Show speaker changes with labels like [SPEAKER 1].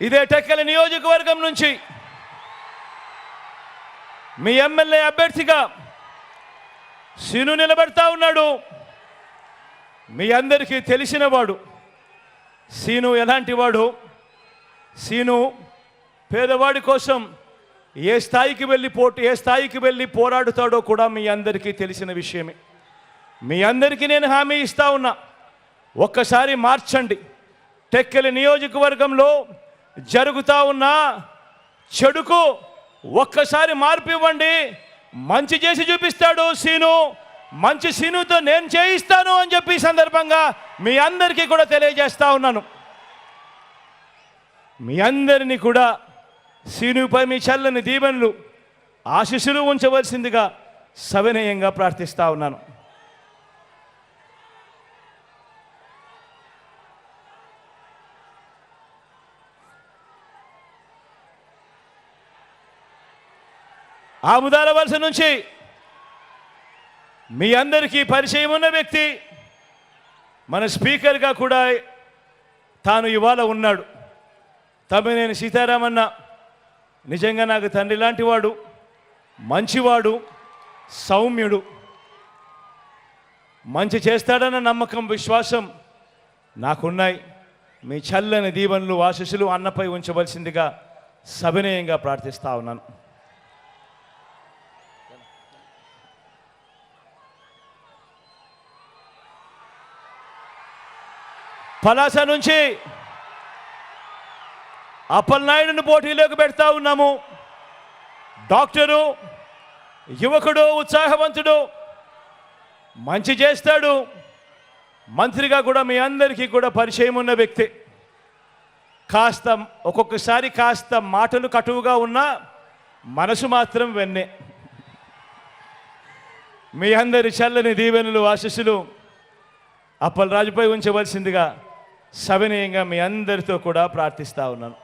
[SPEAKER 1] ఇదే టెక్కలి నియోజకవర్గం నుంచి మీ ఎమ్మెల్యే అభ్యర్థిగా సీను నిలబెడతా ఉన్నాడు. మీ అందరికీ తెలిసినవాడు. సీను ఎలాంటి వాడు? సీను పేదవాడి కోసం ఏ స్థాయికి వెళ్ళి పోరాడుతాడో కూడా మీ అందరికీ తెలిసిన విషయమే. మీ అందరికీ నేను హామీ ఇస్తా ఉన్నా, ఒక్కసారి మార్చండి. టెక్కలి నియోజకవర్గంలో జరుగుతూ ఉన్న చెడుకు ఒక్కసారి మార్పు ఇవ్వండి. మంచి చేసి చూపిస్తాడు సీను. మంచి సీనుతో నేను చేయిస్తాను అని చెప్పి ఈ సందర్భంగా మీ అందరికీ కూడా తెలియజేస్తా ఉన్నాను. మీ అందరినీ కూడా సీనుపై మీ చల్లని దీవెనలు ఆశీస్సులు ఉంచవలసిందిగా సవినయంగా ప్రార్థిస్తా ఉన్నాను. ఆముదాల వలస నుంచి మీ అందరికీ పరిచయం ఉన్న వ్యక్తి, మన స్పీకర్గా కూడా తాను ఇవాళ ఉన్నాడు. తమ్మినేని సీతారామన్న నిజంగా నాకు తండ్రి లాంటి వాడు, మంచివాడు, సౌమ్యుడు. మంచి చేస్తాడన్న నమ్మకం, విశ్వాసం నాకున్నాయి. మీ చల్లని దీవెనలు ఆశీస్సులు అన్నపై ఉంచవలసిందిగా సవినయంగా ప్రార్థిస్తా ఉన్నాను. పలాస నుంచి అప్పలనాయుడుని పోటీలోకి పెడతా ఉన్నాము. డాక్టరు, యువకుడు, ఉత్సాహవంతుడు, మంచి చేస్తాడు. మంత్రిగా కూడా మీ అందరికీ కూడా పరిచయం ఉన్న వ్యక్తి. ఒక్కొక్కసారి కాస్త మాటలు కటువుగా ఉన్నా మనసు మాత్రం వెన్నే. మీ అందరి చల్లని దీవెనలు ఆశీస్సులు అప్పలరాజుపై ఉంచవలసిందిగా సవినయంగా మీ అందరితో కూడా ప్రార్థిస్తా ఉన్నాను.